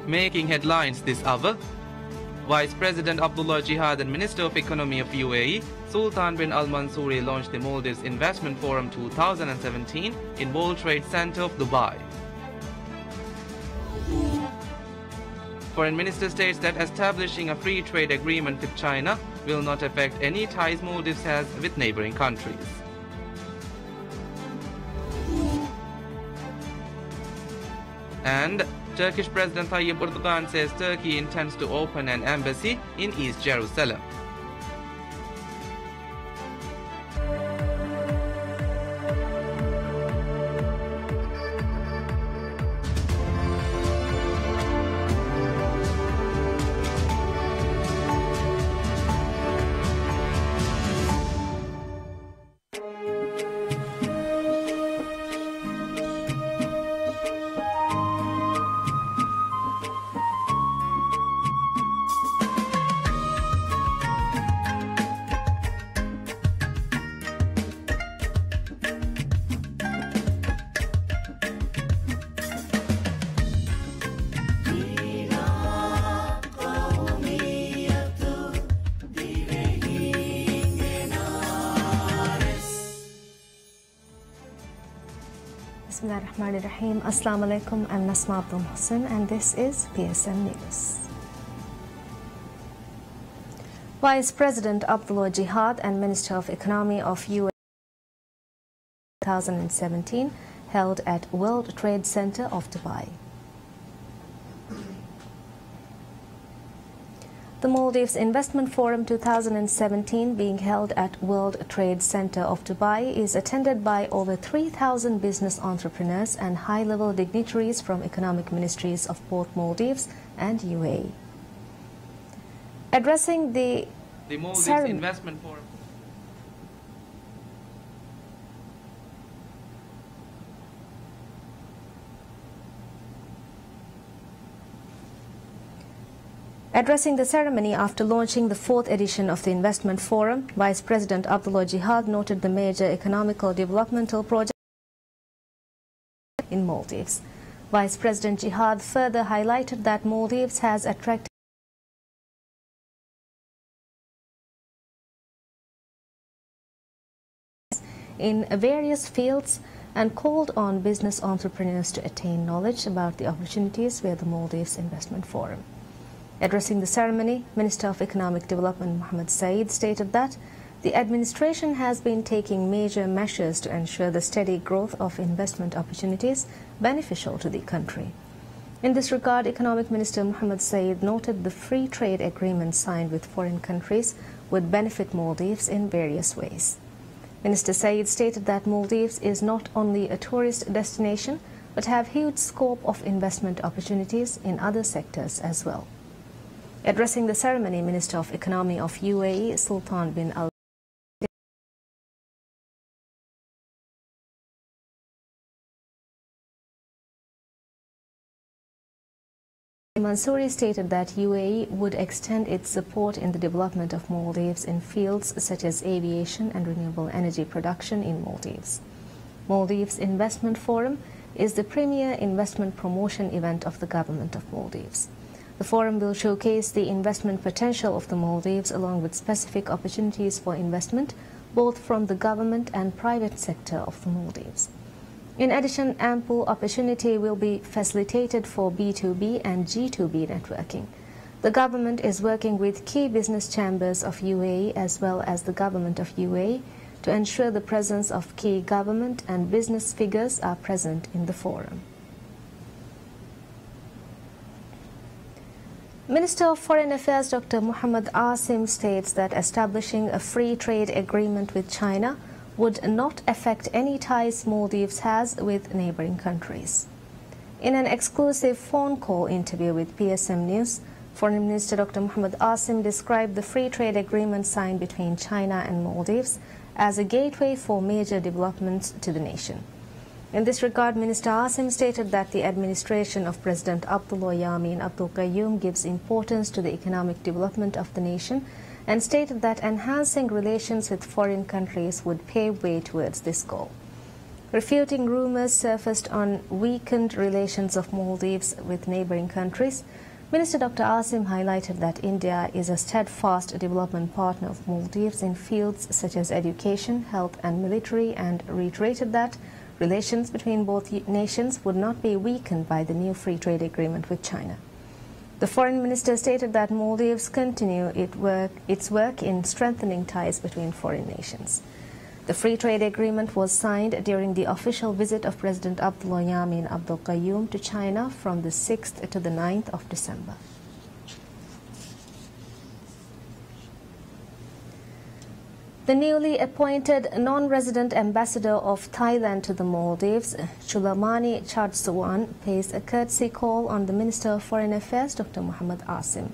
Making headlines this hour, Vice President Abdullah Jihad and Minister of Economy of UAE, Sultan bin Al Mansouri, launched the Maldives Investment Forum 2017 in World Trade Center of Dubai. Foreign Minister states that establishing a free trade agreement with China will not affect any ties Maldives has with neighboring countries. And Turkish President Tayyip Erdogan says Turkey intends to open an embassy in East Jerusalem. Bismillahirrahmanirrahim. Assalamu alaikum. I'm Nasma Abdul Mohsen and this is PSM News. Vice President Abdullah Jihad and Minister of Economy of UAE 2017 held at World Trade Center of Dubai. The Maldives Investment Forum 2017, being held at World Trade Center of Dubai, is attended by over 3,000 business entrepreneurs and high-level dignitaries from economic ministries of both Maldives and UAE. Addressing the Maldives Investment Forum. Addressing the ceremony after launching the 4th edition of the Investment Forum, Vice President Abdullah Jihad noted the major economical developmental project in Maldives. Vice President Jihad further highlighted that Maldives has attracted in various fields and called on business entrepreneurs to attain knowledge about the opportunities via the Maldives Investment Forum. Addressing the ceremony, Minister of Economic Development Mohammed Saeed stated that the administration has been taking major measures to ensure the steady growth of investment opportunities beneficial to the country. In this regard, Economic Minister Mohammed Saeed noted the free trade agreements signed with foreign countries would benefit Maldives in various ways. Minister Saeed stated that Maldives is not only a tourist destination but have huge scope of investment opportunities in other sectors as well. Addressing the ceremony, Minister of Economy of UAE, Sultan bin Al Mansouri stated that UAE would extend its support in the development of Maldives in fields such as aviation and renewable energy production in Maldives. Maldives Investment Forum is the premier investment promotion event of the government of Maldives. The forum will showcase the investment potential of the Maldives along with specific opportunities for investment both from the government and private sector of the Maldives. In addition, ample opportunity will be facilitated for B2B and G2B networking. The government is working with key business chambers of UAE as well as the government of UAE to ensure the presence of key government and business figures are present in the forum. Minister of Foreign Affairs Dr. Muhammad Asim states that establishing a free trade agreement with China would not affect any ties Maldives has with neighboring countries. In an exclusive phone call interview with PSM News, Foreign Minister Dr. Muhammad Asim described the free trade agreement signed between China and Maldives as a gateway for major developments to the nation. In this regard, Minister Asim stated that the administration of President Abdullah Yamin Abdul Qayyum gives importance to the economic development of the nation and stated that enhancing relations with foreign countries would pave way towards this goal. Refuting rumors surfaced on weakened relations of Maldives with neighboring countries, Minister Dr. Asim highlighted that India is a steadfast development partner of Maldives in fields such as education, health and military, and reiterated that relations between both nations would not be weakened by the new free trade agreement with China. The foreign minister stated that Maldives continue its work in strengthening ties between foreign nations. The free trade agreement was signed during the official visit of President Abdullah Yamin Abdul Qayyum to China from the 6th to the 9th of December. The newly appointed non-resident ambassador of Thailand to the Maldives, Chulamani Chadsuwan, pays a courtesy call on the Minister of Foreign Affairs, Dr. Muhammad Asim.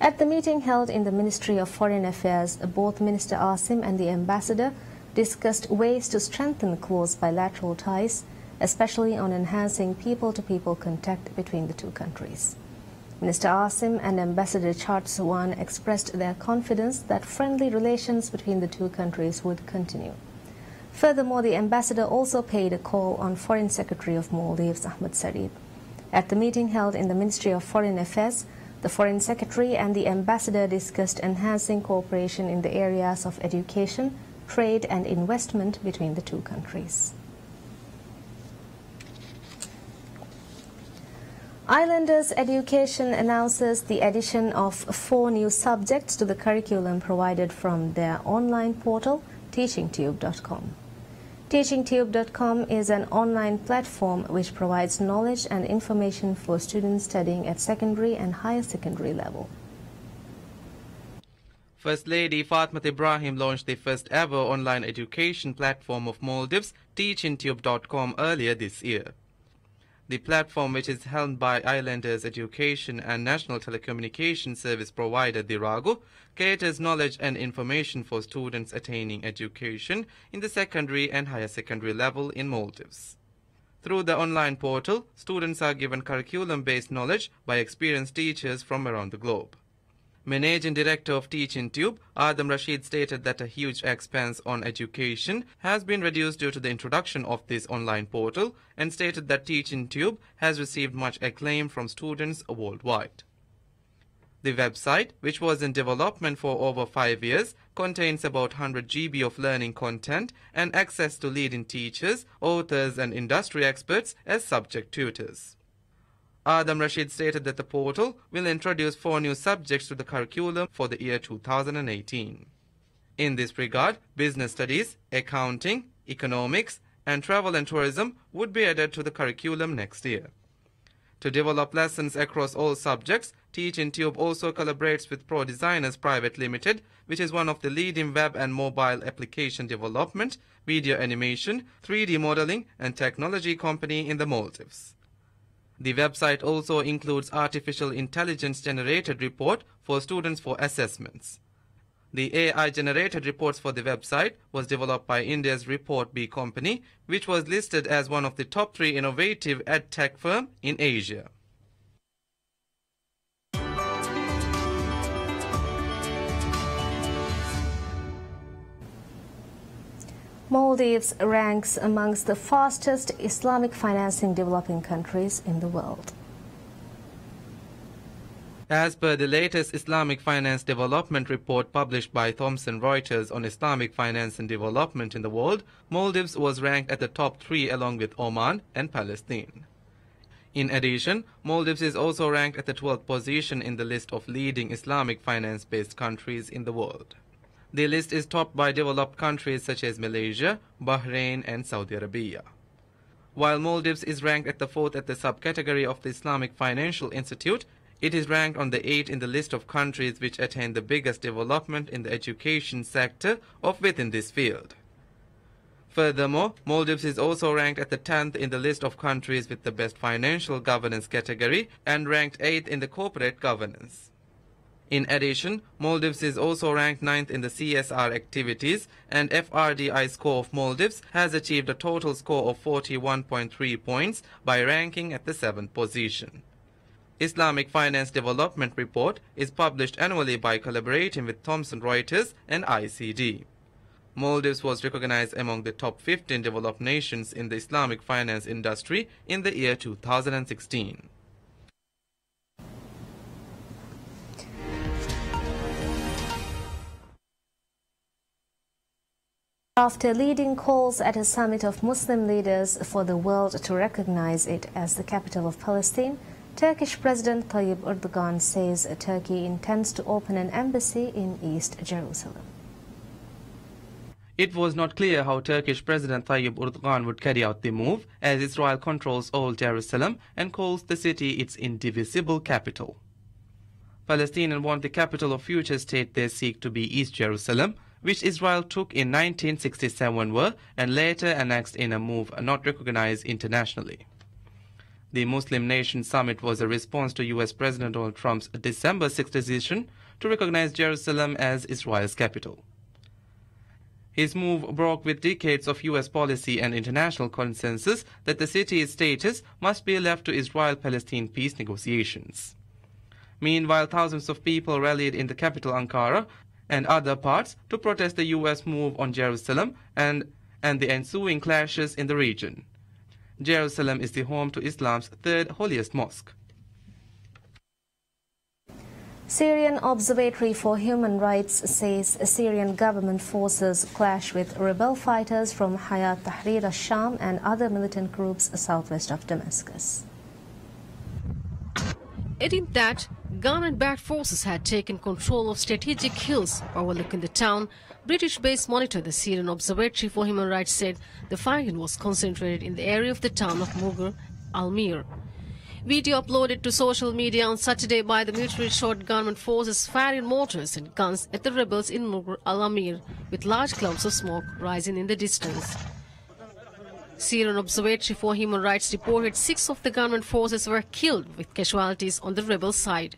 At the meeting held in the Ministry of Foreign Affairs, both Minister Asim and the ambassador discussed ways to strengthen close bilateral ties, especially on enhancing people-to-people contact between the two countries. Minister Asim and Ambassador Chadsuwan expressed their confidence that friendly relations between the two countries would continue. Furthermore, the ambassador also paid a call on Foreign Secretary of Maldives, Ahmed Sarib. At the meeting held in the Ministry of Foreign Affairs, the Foreign Secretary and the ambassador discussed enhancing cooperation in the areas of education, trade and investment between the two countries. Islanders Education announces the addition of 4 new subjects to the curriculum provided from their online portal, teachingtube.com. Teachingtube.com is an online platform which provides knowledge and information for students studying at secondary and higher secondary level. First Lady Fatmat Ibrahim launched the first ever online education platform of Maldives, teachingtube.com, earlier this year. The platform, which is held by Islanders Education and National Telecommunication Service provider Diragu, caters knowledge and information for students attaining education in the secondary and higher secondary level in Maldives. Through the online portal, students are given curriculum-based knowledge by experienced teachers from around the globe. Managing Director of TeachingTube, Adam Rashid, stated that a huge expense on education has been reduced due to the introduction of this online portal, and stated that TeachingTube has received much acclaim from students worldwide. The website, which was in development for over 5 years, contains about 100 GB of learning content and access to leading teachers, authors and industry experts as subject tutors. Adam Rashid stated that the portal will introduce 4 new subjects to the curriculum for the year 2018. In this regard, business studies, accounting, economics, and travel and tourism would be added to the curriculum next year. To develop lessons across all subjects, TeachingTube also collaborates with Pro Designers Private Limited, which is one of the leading web and mobile application development, video animation, 3D modeling, and technology company in the Maldives. The website also includes artificial intelligence-generated report for students for assessments. The AI-generated reports for the website was developed by India's Report Bee company, which was listed as one of the top 3 innovative ed-tech firms in Asia. Maldives ranks amongst the fastest Islamic financing developing countries in the world. As per the latest Islamic Finance Development Report published by Thomson Reuters on Islamic finance and development in the world, Maldives was ranked at the top 3 along with Oman and Palestine. In addition, Maldives is also ranked at the 12th position in the list of leading Islamic finance-based countries in the world. The list is topped by developed countries such as Malaysia, Bahrain and Saudi Arabia. While Maldives is ranked at the 4th at the subcategory of the Islamic Financial Institute, it is ranked on the 8th in the list of countries which attain the biggest development in the education sector of within this field. Furthermore, Maldives is also ranked at the 10th in the list of countries with the best financial governance category and ranked 8th in the corporate governance. In addition, Maldives is also ranked 9th in the CSR activities, and FRDI score of Maldives has achieved a total score of 41.3 points by ranking at the 7th position. Islamic Finance Development Report is published annually by collaborating with Thomson Reuters and ICD. Maldives was recognized among the top 15 developed nations in the Islamic finance industry in the year 2016. After leading calls at a summit of Muslim leaders for the world to recognize it as the capital of Palestine, Turkish President Tayyip Erdogan says Turkey intends to open an embassy in East Jerusalem. It was not clear how Turkish President Tayyip Erdogan would carry out the move, as Israel controls all Jerusalem and calls the city its indivisible capital. Palestinians want the capital of future state they seek to be East Jerusalem, which Israel took in 1967 and later annexed in a move not recognized internationally. The Muslim Nation Summit was a response to U.S. President Donald Trump's December 6 decision to recognize Jerusalem as Israel's capital. His move broke with decades of U.S. policy and international consensus that the city's status must be left to Israel-Palestine peace negotiations. Meanwhile, thousands of people rallied in the capital Ankara and other parts to protest the U.S. move on Jerusalem and the ensuing clashes in the region. Jerusalem is the home to Islam's third holiest mosque. Syrian Observatory for Human Rights says Syrian government forces clash with rebel fighters from Hayat Tahrir al-Sham and other militant groups southwest of Damascus. Adding that government-backed forces had taken control of strategic hills overlooking the town, British-based monitor the Syrian Observatory for Human Rights said the fighting was concentrated in the area of the town of Mughar al-Mir. Video uploaded to social media on Saturday by the military showed government forces firing mortars and guns at the rebels in Mughar al-Amir, with large clouds of smoke rising in the distance. Syrian Observatory for Human Rights reported 6 of the government forces were killed, with casualties on the rebel side.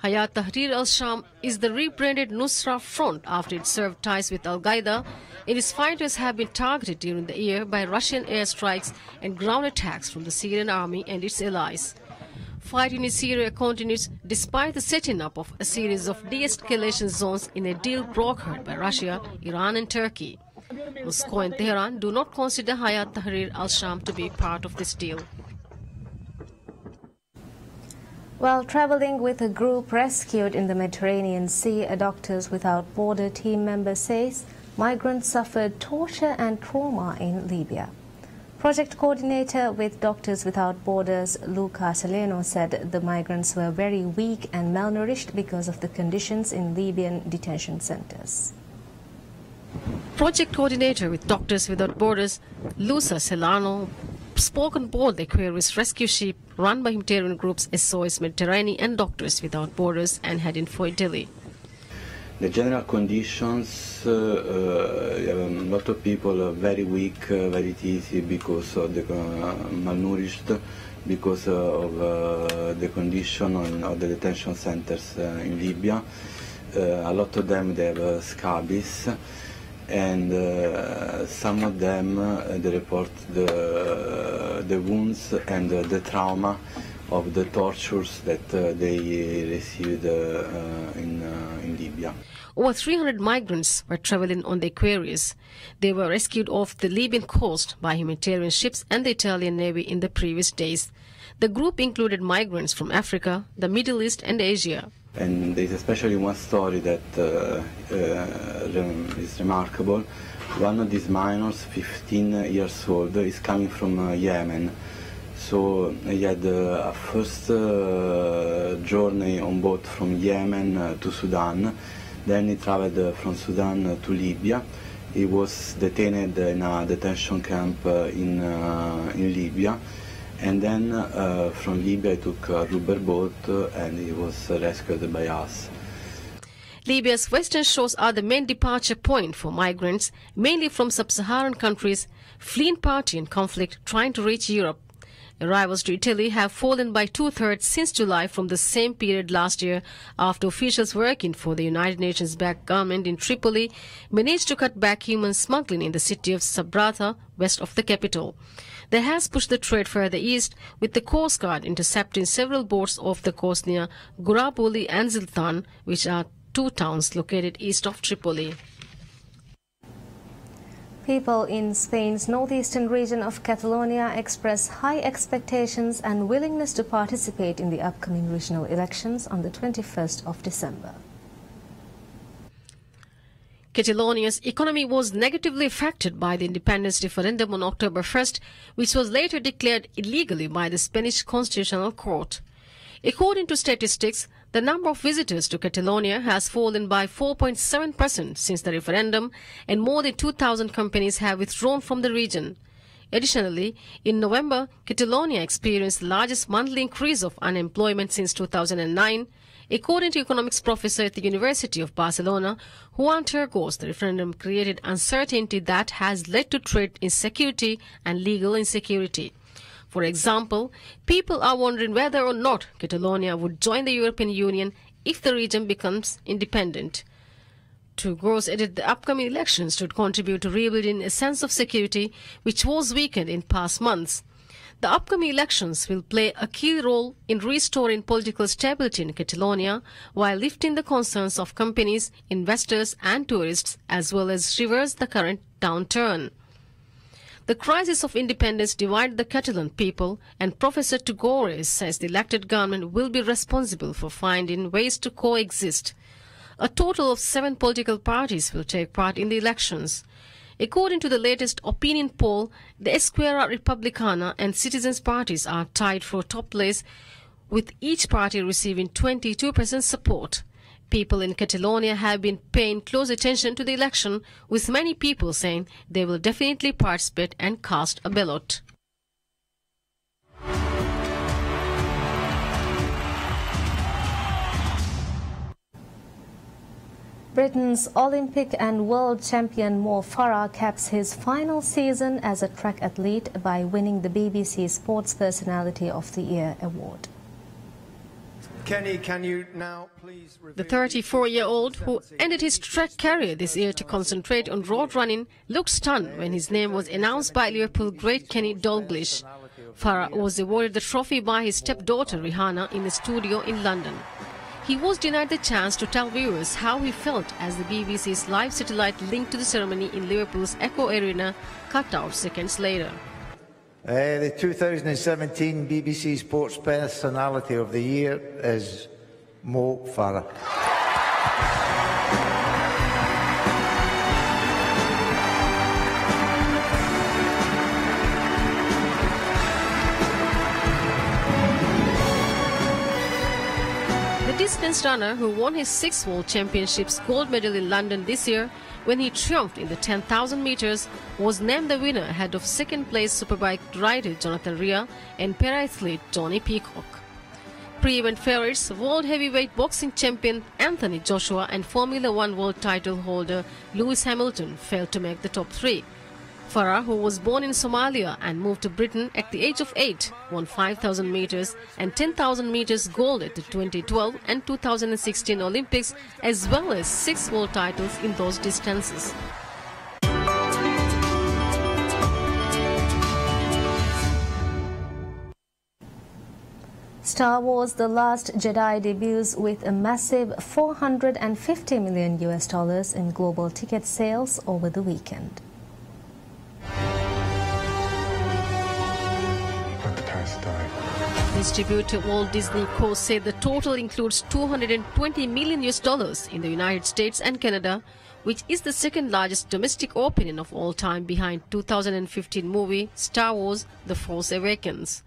Hayat Tahrir al-Sham is the rebranded Nusra Front after it severed ties with Al-Qaeda, and its fighters have been targeted during the year by Russian airstrikes and ground attacks from the Syrian army and its allies. Fighting in Syria continues despite the setting up of a series of de-escalation zones in a deal brokered by Russia, Iran and Turkey. Moscow and Tehran do not consider Hayat Tahrir al-Sham to be part of this deal. While traveling with a group rescued in the Mediterranean Sea, a Doctors Without Borders team member says migrants suffered torture and trauma in Libya. Project coordinator with Doctors Without Borders, Luca Saleno, said the migrants were very weak and malnourished because of the conditions in Libyan detention centers. Project coordinator with Doctors Without Borders, Luca Saleno, spoke on board the Aquarius rescue ship run by humanitarian groups SOS Mediterranean and Doctors Without Borders and heading for Italy. The general conditions, a lot of people are very weak, very dizzy because of the malnourished, because of the condition of the detention centers in Libya. A lot of them, they have scabies, and some of them they report the wounds and the trauma of the tortures that they received in Libya. Over 300 migrants were traveling on the Aquarius. They were rescued off the Libyan coast by humanitarian ships and the Italian Navy in the previous days. The group included migrants from Africa, the Middle East and Asia. And there is especially one story that is remarkable. One of these minors, 15 years old, is coming from Yemen. So he had a first journey on boat from Yemen to Sudan. Then he traveled from Sudan to Libya. He was detained in a detention camp in Libya. And then from Libya he took a rubber boat and he was rescued by us. Libya's western shores are the main departure point for migrants, mainly from sub-Saharan countries, fleeing party and conflict, trying to reach Europe. Arrivals to Italy have fallen by 2/3 since July from the same period last year, after officials working for the United Nations-backed government in Tripoli managed to cut back human smuggling in the city of Sabratha, west of the capital. That has pushed the trade further east, with the Coast Guard intercepting several boats off the coast near Gurabuli and Ziltan, which are 2 towns located east of Tripoli. People in Spain's northeastern region of Catalonia express high expectations and willingness to participate in the upcoming regional elections on the 21st of December. Catalonia's economy was negatively affected by the independence referendum on October 1st, which was later declared illegally by the Spanish Constitutional Court. According to statistics, the number of visitors to Catalonia has fallen by 4.7% since the referendum, and more than 2,000 companies have withdrawn from the region. Additionally, in November, Catalonia experienced the largest monthly increase of unemployment since 2009. According to economics professor at the University of Barcelona, Juan Tergos, the referendum created uncertainty that has led to trade insecurity and legal insecurity. For example, people are wondering whether or not Catalonia would join the European Union if the region becomes independent. Tergos added the upcoming elections should contribute to rebuilding a sense of security which was weakened in past months. The upcoming elections will play a key role in restoring political stability in Catalonia while lifting the concerns of companies, investors and tourists, as well as reverse the current downturn. The crisis of independence divided the Catalan people, and Professor Tergos says the elected government will be responsible for finding ways to coexist. A total of 7 political parties will take part in the elections. According to the latest opinion poll, the Esquerra Republicana and Citizens parties are tied for top place, with each party receiving 22% support. People in Catalonia have been paying close attention to the election, with many people saying they will definitely participate and cast a ballot. Britain's Olympic and world champion Mo Farah caps his final season as a track athlete by winning the BBC Sports Personality of the Year award. Kenny, can you now please The 34-year-old, who ended his track career this year to concentrate on road running, looked stunned when his name was announced by Liverpool great Kenny Dalglish. Farah was awarded the trophy by his stepdaughter Rihanna in a studio in London. He was denied the chance to tell viewers how he felt as the BBC's live satellite linked to the ceremony in Liverpool's Echo Arena cut out seconds later. The 2017 BBC Sports Personality of the Year is Mo Farah. The distance runner, who won his 6th World Championships gold medal in London this year when he triumphed in the 10,000 meters, was named the winner ahead of second-place Superbike rider Jonathan Rea and para-athlete Johnny Peacock. Pre-event favorites, world heavyweight boxing champion Anthony Joshua and Formula One world title holder Lewis Hamilton failed to make the top 3. Farah, who was born in Somalia and moved to Britain at the age of 8, won 5,000 meters and 10,000 meters gold at the 2012 and 2016 Olympics, as well as 6 world titles in those distances. Star Wars: The Last Jedi debuts with a massive $450 million in global ticket sales over the weekend. Distributor Walt Disney Co. said the total includes $220 million in the United States and Canada, which is the second largest domestic opening of all time behind 2015 movie Star Wars: The Force Awakens.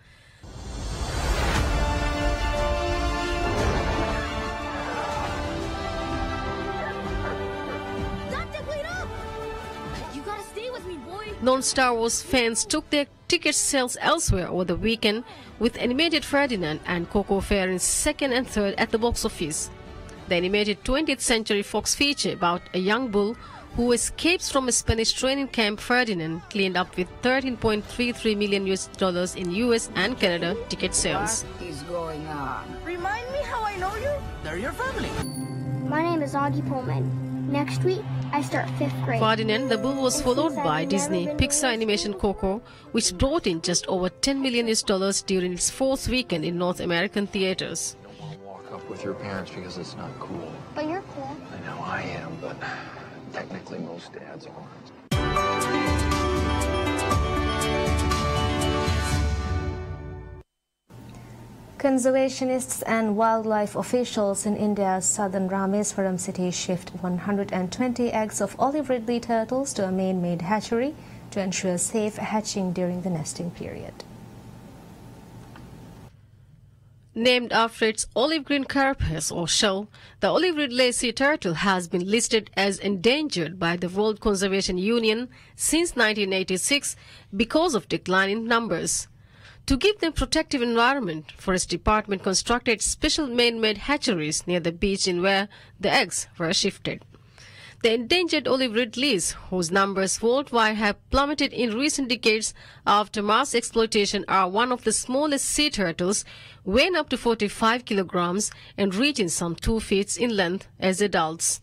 Non-Star Wars fans took their ticket sales elsewhere over the weekend, with animated Ferdinand and Coco faring 2nd and 3rd at the box office. The animated 20th Century Fox feature about a young bull who escapes from a Spanish training camp, Ferdinand, cleaned up with $13.33 million in US and Canada ticket sales. What is going on? Remind me how I know you? They're your family. My name is Augie Pullman. Next week, I start 5th grade. Ferdinand the Bull was followed by Disney Pixar animation Coco, which brought in just over $10 million during its 4th weekend in North American theaters. You don't want to walk up with your parents because it's not cool. But you're cool. I know I am, but technically most dads aren't. Conservationists and wildlife officials in India's southern Rameswaram city shift 120 eggs of olive ridley turtles to a man-made hatchery to ensure safe hatching during the nesting period. Named after its olive green carapace or shell, the olive ridley sea turtle has been listed as endangered by the World Conservation Union since 1986 because of decline in numbers. To give them protective environment, Forest Department constructed special man-made hatcheries near the beach in where the eggs were shifted. The endangered olive ridleys, whose numbers worldwide have plummeted in recent decades after mass exploitation, are one of the smallest sea turtles, weighing up to 45 kilograms and reaching some 2 feet in length as adults.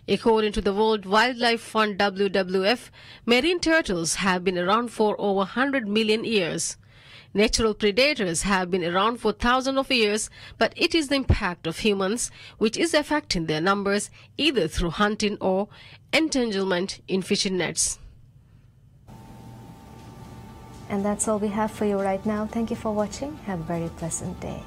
According to the World Wildlife Fund WWF, marine turtles have been around for over 100 million years. Natural predators have been around for thousands of years, but it is the impact of humans which is affecting their numbers either through hunting or entanglement in fishing nets. And that's all we have for you right now. Thank you for watching. Have a very pleasant day.